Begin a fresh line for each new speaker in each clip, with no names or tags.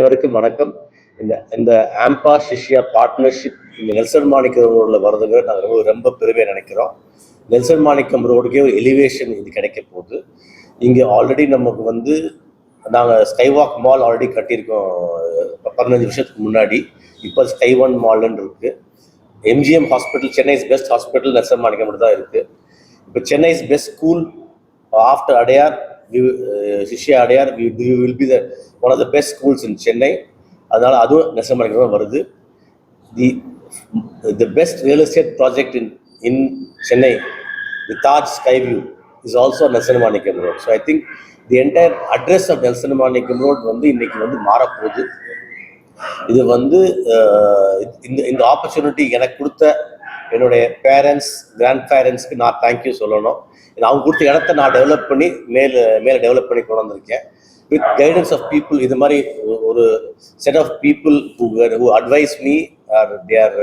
அனைவருக்கும் வணக்கம். இந்த ஆம்பா சிஷ்யா பார்ட்னர்ஷிப் இந்த நெல்சன் மாணிக்கம் ரோடில் வர்றதுக்கு நாங்கள் ரொம்ப பெருமையாக நினைக்கிறோம். நெல்சன் மாணிக்கம் ரோடுக்கே ஒரு எலிவேஷன் இது கிடைக்க போகுது. இங்கே ஆல்ரெடி நமக்கு நாங்கள் ஸ்கைவாக் மால் ஆல்ரெடி கட்டியிருக்கோம் 15 வருஷத்துக்கு முன்னாடி. இப்போ ஸ்கை ஒன் மால்னு இருக்குது. MGM hospital, Chennai's best hospital Nelson Manickam மட்டும் தான் இருக்குது. இப்போ Chennai's best school after Adyar, Sishya Adayar, we will be one of the best schools in Chennai. அதனால அதுவும் நெல்சன் மாணிக்கம் தான் வருது. The best real estate project in Chennai, the Taj Skyview, is also Nelson Manickam Road. So I think the entire address of Nelson Manickam Road இன்னைக்கு மாறப்போகுது. இது இந்த opportunity எனக்கு கொடுத்த என்னுடைய பேரண்ட்ஸ், கிராண்ட் பேரண்ட்ஸ்க்கு நான் தேங்க்யூ சொல்லணும். அவங்க கொடுத்த இடத்த நான் டெவலப் பண்ணி மேலே டெவலப் பண்ணி கொண்டு வந்திருக்கேன். வித் கைடன்ஸ் ஆஃப் பீப்புள், இது மாதிரி ஒரு set of people who advise me or they are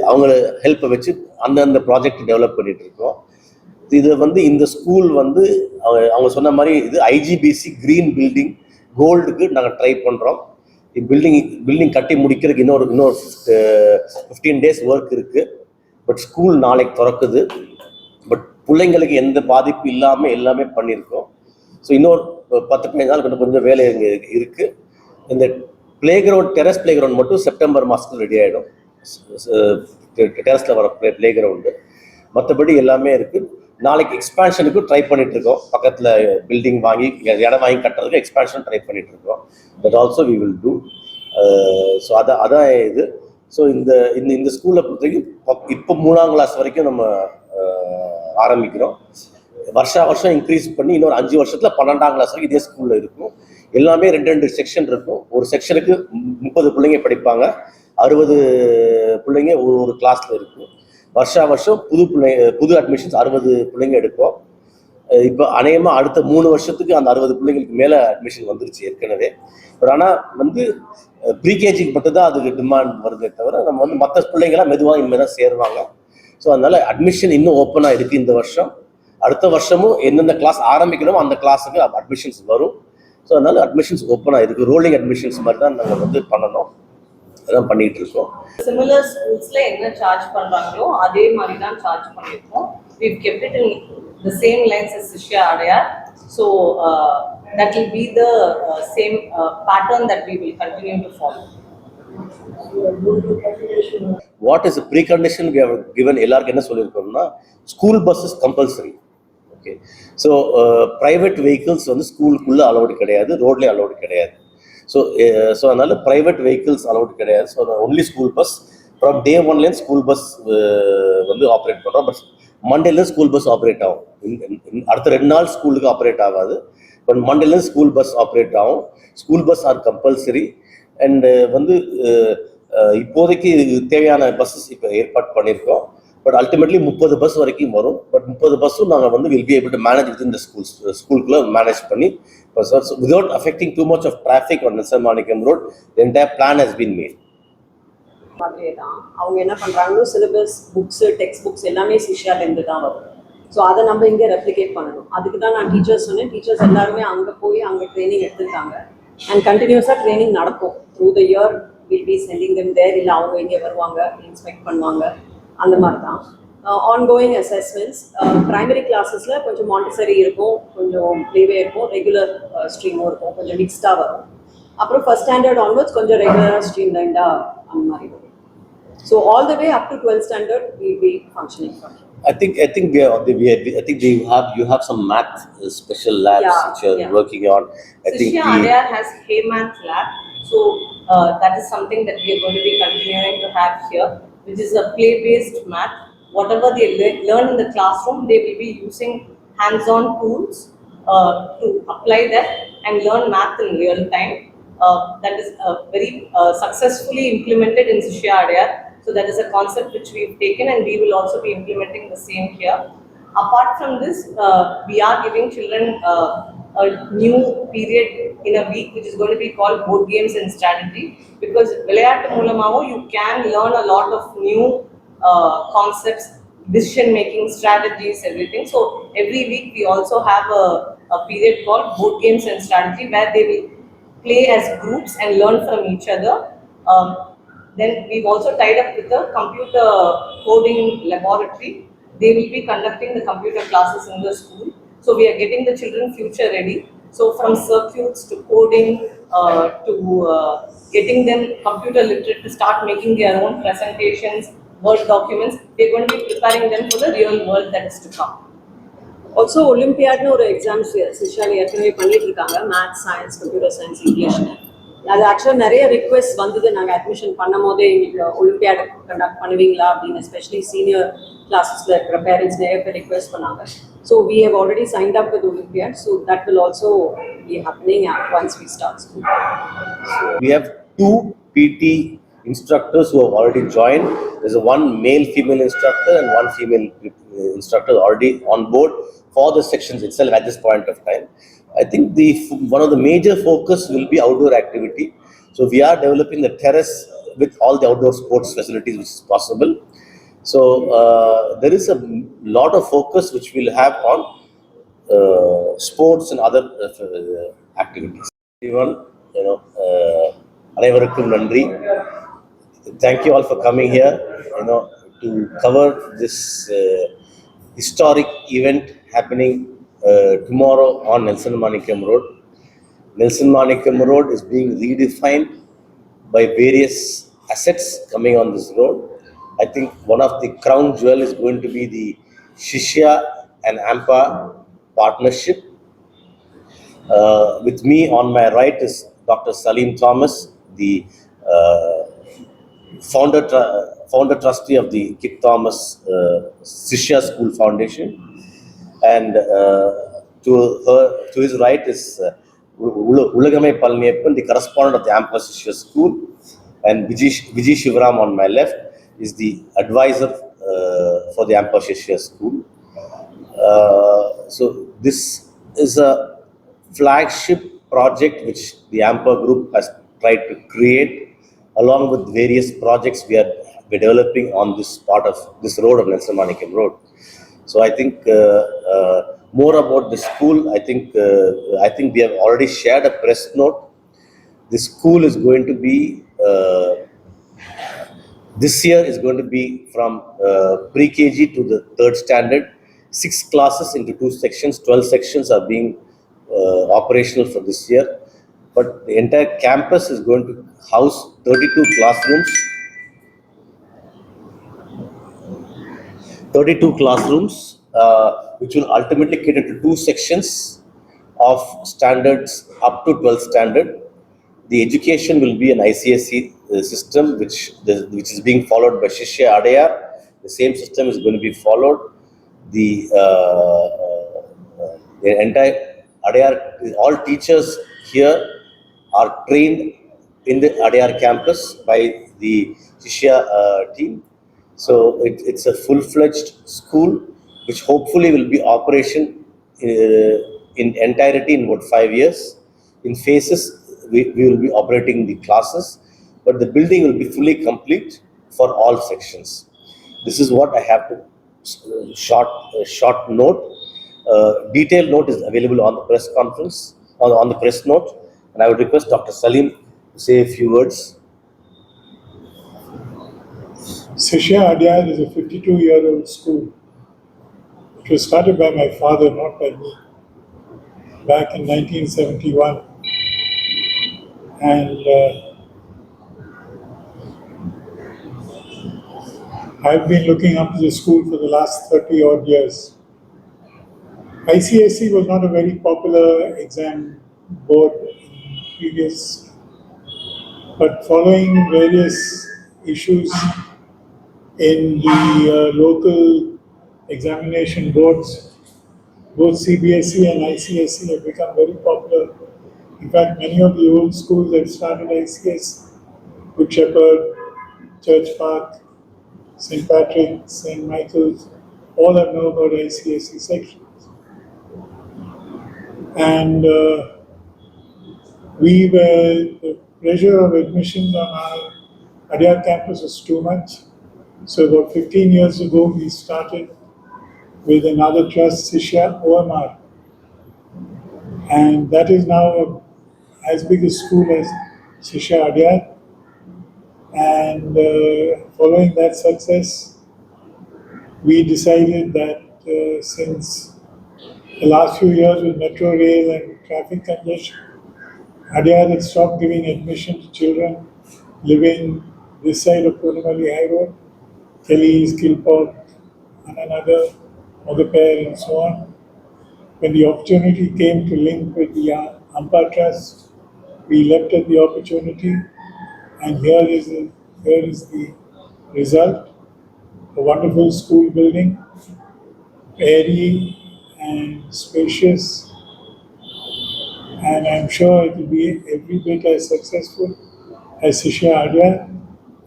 அவங்கள ஹெல்ப்பை வச்சு அந்த ப்ராஜெக்ட் டெவலப் பண்ணிட்டு இருக்கோம். இது இந்த ஸ்கூல் அவங்க சொன்ன மாதிரி இது ஐஜிபிசி கிரீன் பில்டிங் கோல்டுக்கு நாங்கள் ட்ரை பண்ணுறோம். பில்டிங் கட்டி முடிக்கிறதுக்கு இன்னொரு 15 days ஒர்க் இருக்குது. பட் ஸ்கூல் நாளைக்கு திறக்குது. பட் பிள்ளைங்களுக்கு எந்த பாதிப்பு இல்லாமல் எல்லாமே பண்ணியிருக்கோம். ஸோ இன்னொரு 10-15 நாள் கொஞ்சம் வேலை இங்கே இருக்குது. இந்த டெரஸ் பிளே கிரவுண்ட் மட்டும் செப்டம்பர் மாதத்துக்கு ரெடி ஆகிடும். டெரஸில் வர பிளே கிரவுண்டு, மற்றபடி எல்லாமே இருக்குது. நாளைக்கு எக்ஸ்பான்ஷனுக்கு ட்ரை பண்ணிட்டு இருக்கோம். பக்கத்தில் பில்டிங் வாங்கி இடம் வாங்கி கட்டுறதுக்கு எக்ஸ்பான்ஷன் ட்ரை பண்ணிட்டு இருக்கோம். That also we will do. So அதான் இது. ஸோ இந்த ஸ்கூலை பொறுத்த வரைக்கும் இப்போ 3ஆம் கிளாஸ் வரைக்கும் நம்ம ஆரம்பிக்கிறோம். வருஷம் இன்க்ரீஸ் பண்ணி இன்னொரு 5 வருஷத்துல 12ஆம் கிளாஸ் வரைக்கும் இதே ஸ்கூல்ல இருக்கும். எல்லாமே 2 செக்ஷன் இருக்கும். ஒரு செக்ஷனுக்கு 30 பிள்ளைங்க படிப்பாங்க. 60 பிள்ளைங்க ஒரு கிளாஸ்ல இருக்கும். வருஷம் புது அட்மிஷன்ஸ் 60 பிள்ளைங்க எடுப்போம். இப்போ அநேகமாக அடுத்த 3 வருஷத்துக்கு அந்த 60 பிள்ளைங்களுக்கு மேலே அட்மிஷன் வந்துருச்சு ஏற்கனவே. பட் ஆனால் ப்ரீகேஜிக்கு மட்டும்தான் அதுக்கு டிமாண்ட் வருதே தவிர நம்ம மற்ற பிள்ளைங்களாம் மெதுவாக இனிமேல் தான் சேருவாங்க. ஸோ அதனால அட்மிஷன் இன்னும் ஓப்பனாக இருக்குது இந்த வருஷம். அடுத்த வருஷமும் எந்தெந்த கிளாஸ் ஆரம்பிக்கணுமோ அந்த கிளாஸுக்கு அட்மிஷன்ஸ் வரும். ஸோ அதனால அட்மிஷன்ஸ் ஓப்பனாக இருக்குது. ரோலிங் அட்மிஷன்ஸ் மாதிரி தான் நாங்கள் பண்ணணும். அதான் பண்ணிட்டு இருக்கோம்.
சிமிலர் ஸ்கூல்ஸ்ல என்ன சார்ஜ் பண்றாங்களோ அதே மாதிரி தான் சார்ஜ் பண்ணிருக்கோம். We've kept it in the same lines as Sishya Adayar. So that will be the same pattern that we will continue to follow.
What is the precondition we have given? எல்லாருக்கும் என்ன சொல்லியிருக்கோம்னா, school bus is compulsory. Okay. So private vehicles ஸ்கூலுக்குள்ள allowed கிடையாது, ரோட்லேயே allowed கிடையாது. So அதனால private vehicles allowed கிடையாது. So only school bus. From day 1லேருந்து ஸ்கூல் பஸ் ஆப்ரேட் பண்ணுறோம். பட் மண்டேலேருந்து ஸ்கூல் பஸ் ஆப்ரேட் ஆகும். அடுத்த 2 நாள் ஸ்கூலுக்கு ஆப்ரேட் ஆகாது. பட் மண்டேலேருந்து ஸ்கூல் பஸ் ஆப்ரேட் ஆகும். School bus are compulsory. And இப்போதைக்கு தேவையான பஸ்ஸஸ் இப்போ ஏற்பாடு பண்ணியிருக்கோம். பட் அல்டிமேட்லி 30 பஸ் வரைக்கும் வரும். பட் 30 பஸ்ஸும் நாங்கள் will be able to manage with இந்த ஸ்கூலுக்குள்ள மேனேஜ் பண்ணி without affecting too much of traffic on Nelson Manickam road. The entire plan has been made.
அவங்க என்ன பண்றாங்களோ சிலபஸ், புக்ஸ், டெக்ஸ்ட் புக்ஸ் எல்லாமே சிஷ்யாலேருந்து தான் வரும். ஸோ அதை நம்ம இங்கே ரெப்ளிகேட் பண்ணணும். அதுக்கு தான் நான் டீச்சர்ஸ் சொன்னேன். டீச்சர்ஸ் எல்லாருமே அங்கே போய் அங்கே ட்ரைனிங் எடுத்துருக்காங்க. அண்ட் கண்டினியூஸாக ட்ரைனிங் நடக்கும். Through the year will be sending them there. இல்லை அவங்க இங்கே வருவாங்க, இன்ஸ்பெக்ட் பண்ணுவாங்க. அந்த மாதிரி தான் ஆன்கோயிங் அசஸ்மெண்ட்ஸ். ப்ரைமரி கிளாஸஸில் கொஞ்சம் மாண்டிசரி இருக்கும், கொஞ்சம் ப்ளேவே இருக்கும், ரெகுலர் ஸ்ட்ரீமும் இருக்கும், கொஞ்சம் மிக்ஸ்டாக வரும். அப்புறம் ஃபர்ஸ்ட் ஸ்டாண்டர்ட் ஆன்வர்ட்ஸ் கொஞ்சம் ரெகுலராக ஸ்ட்ரீம் லைண்டாக அந்த மாதிரி வரும். So all the way up to 12th standard we will be functioning.
I think you have some math special labs which you are working on.
Sishya Adayar has K-Math lab. So that is something that we are going to be continuing to have here, which is a play-based math. Whatever they learn in the classroom, they will be using hands-on tools to apply that and learn math in real time. That is very successfully implemented in Sishya Adayar. So that is a concept which we've taken, and we will also be implementing the same here. Apart from this, we are giving children a new period in a week which is going to be called board games and strategy, because vilayattu moolamavo you can learn a lot of new concepts, decision making strategies, everything. So every week we also have a period called board games and strategy, where they will play as groups and learn from each other. Then we've also tied up with a computer coding laboratory. They will be conducting the computer classes in the school. So we are getting the children future ready. So from circuits to coding to getting them computer literate to start making their own presentations, Word documents, we're going to be preparing them for the real world that is to come.
Also ஒலிம்பியாட்னு ஒரு exams சிஷாலி ஏற்கனவே பண்ணிட்டு இருக்காங்க, maths, science, computer science, இங்கிலீஷ்னு. அது ஆக்சுவலாக நிறைய ரிக்வெஸ்ட் வந்தது. நாங்கள் அட்மிஷன் பண்ணும் போதே எங்களுக்கு ஒலிம்பியாட் கண்டக்ட் பண்ணுவீங்களா அப்படின்னு, எஸ்பெஷலி சீனியர் கிளாஸஸில் இருக்கிற பேரண்ட்ஸ் நிறைய பேர் ரிக்வெஸ்ட் பண்ணாங்க. So we have already signed up with olympiad. So that will also be happening once we start school.
We have 2 PT instructors who have already joined. There's one male female instructor and one female instructor already on board for the sections itself at this point of time. I think one of the major focus will be outdoor activity. So we are developing the terrace with all the outdoor sports facilities which is possible. So there is a lot of focus which we'll have on sports and other activities. Everyone, அனைவருக்கும் நன்றி. Thank you all for coming here, to cover this historic event happening tomorrow on Nelson Manickam Road. Nelson Manickam Road is being redefined by various assets coming on this road. I think one of the crown jewel is going to be the Sishya and Ampa partnership. With me on my right is Dr. Salim Thomas, the founder trustee of the Kip Thomas Sishya School Foundation, and to his right is Ulagamai Palniyappan, the correspondent of the Ampa Sishya School, and Vijay Shivaram on my left is the advisor for the Ampa Sishya School. So this is a flagship project which the Ampa group has tried to create, along with various projects we're developing on this part of this road of Nelson Manickam Road. So I think more about the school. I think we have already shared a press note. The school is going to be this year is going to be from pre-KG to the 3rd standard. 6 classes into 2 sections. 12 sections are being operational for this year. But the entire campus is going to house 32 classrooms. 32 classrooms, which will ultimately cater to 2 sections of standards up to 12th standard. The education will be an ICSE system, which is being followed by Sishya Adayar. The same system is going to be followed. The entire Adayar, all teachers here are trained in the Adayar campus by the Sishya team. So it's a full-fledged school which hopefully will be operation in entirety in about 5 years. In phases, we will be operating the classes, but the building will be fully complete for all sections. This is what I have to short note. Detailed note is available on the press conference, on the press note, and I would request Dr. Salim to say a few words.
Sishya Adayar is a 52-year-old school. It was started by my father, not by me, back in 1971. And I've been looking up to the school for the last 30 odd years. ICSE was not a very popular exam board in previous, but following various issues in the local examination boards, both CBSE and ICSE have become very popular. In fact, many of the old schools that started ICSE, Good Shepherd, Church Park, St. Patrick's, St. Michael's, all have now got ICSE sections. And the pressure of admissions on our Adayar campus was too much. So about 15 years ago, we started with another trust, Sishya OMR. And that is now as big a school as Sishya Adyar. And following that success, we decided that since the last few years with metro rail and traffic congestion, Adyar had stopped giving admission to children living this side of Purnamali High Road, Kelly's, Kilpauk, and another Mogapair, and so on. When the opportunity came to link with the Ampa Trust, we leapt at the opportunity, and here is the result. A wonderful school building, airy and spacious, and I'm sure it will be every bit as successful as Sishya Adyar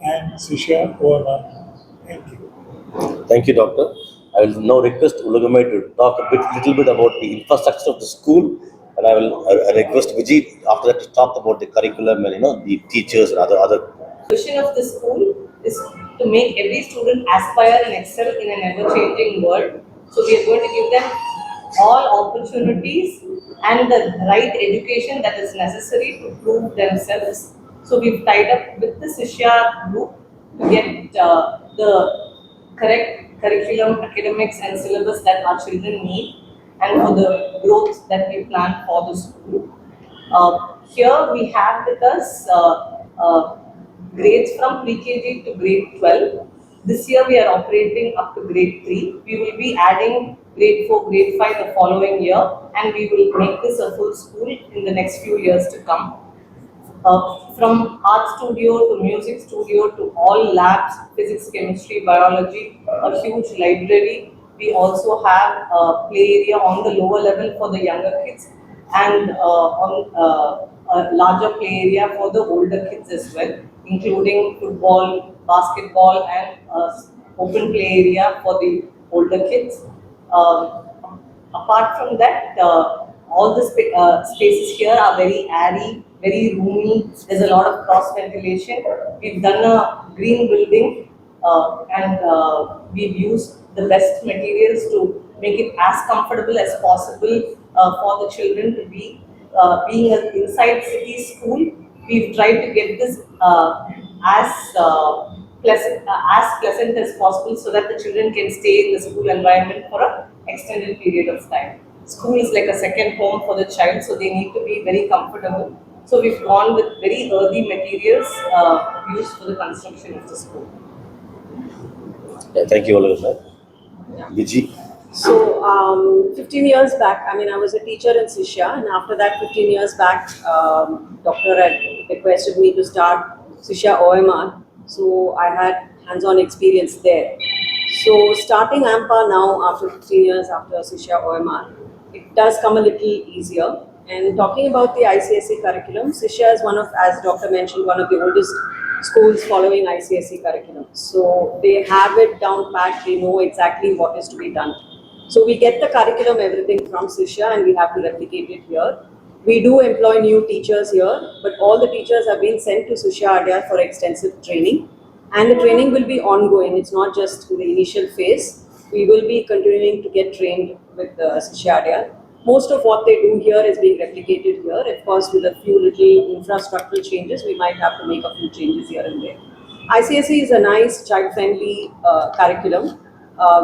and Sishya Oama. Thank you.
Thank you, Doctor. I will now request Ulugamai to talk little bit about the infrastructure of the school, and I will request Vijay after that to talk about the curriculum and the teachers and other.
The vision of the school is to make every student aspire and excel in an ever-changing world. So we are going to give them all opportunities and the right education that is necessary to prove themselves. So we've tied up with the Sishya group to get the correct curriculum, academics and syllabus that our children need and for the growth that we plan for the school. Here we have with us grades from pre-KG to grade 12. This year we are operating up to grade 3. We will be adding grade 4, grade 5 the following year, and we will make this a full school in the next few years to come. From art studio to music studio to all labs, physics, chemistry, biology, a huge library. We also have a play area on the lower level for the younger kids and on a larger play area for the older kids as well, including football, basketball and open play area for the older kids. Apart from that, all the spaces here are very airy, very roomy. There's a lot of cross ventilation. We've done a green building and we've used the best materials to make it as comfortable as possible for the children to be. Being an inside city school, we've tried to get this as pleasant as possible so that the children can stay in the school environment for an extended period of time. School is like a second home for the child, so they need to be very comfortable. So we've gone with very earthy materials used for the construction of the school.
Yeah, thank you, Ulugamai. Vijay.
So 15 years back, I mean, I was a teacher in Sishya, and after that 15 years back, doctor had requested me to start Sishya OMR. So I had hands-on experience there. So starting Ampa now after 15 years after Sishya OMR, it does come a little easier. And talking about the ICSE curriculum, Sishya is one of, as Doctor mentioned, one of the oldest schools following ICSE curriculum. So they have it down pat, they know exactly what is to be done. So we get the curriculum, everything from Sishya, and we have to replicate it here. We do employ new teachers here, but all the teachers have been sent to Sishya Adyar for extensive training. And the training will be ongoing. It's not just the initial phase. We will be continuing to get trained with Sishya Adyar. Most of what they do here is being replicated here. Of course, with a few little infrastructural changes, we might have to make a few changes here and there. ICSE is a nice child-friendly curriculum.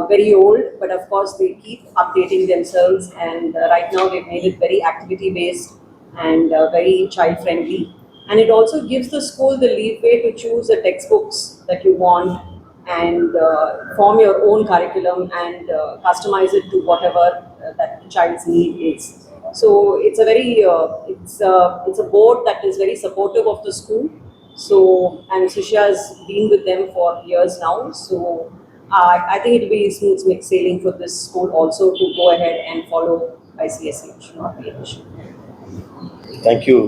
Very old, but of course they keep updating themselves, and right now they've made it very activity based and very child friendly, and it also gives the school the leeway to choose the textbooks that you want and form your own curriculum and customize it to whatever that the child's need is. So it's a very it's a board that is very supportive of the school. So, and Sishya has been with them for years now, so I think it will be smooth sailing for this school also to go ahead and follow ICSE. It should not be an issue.
Thank you.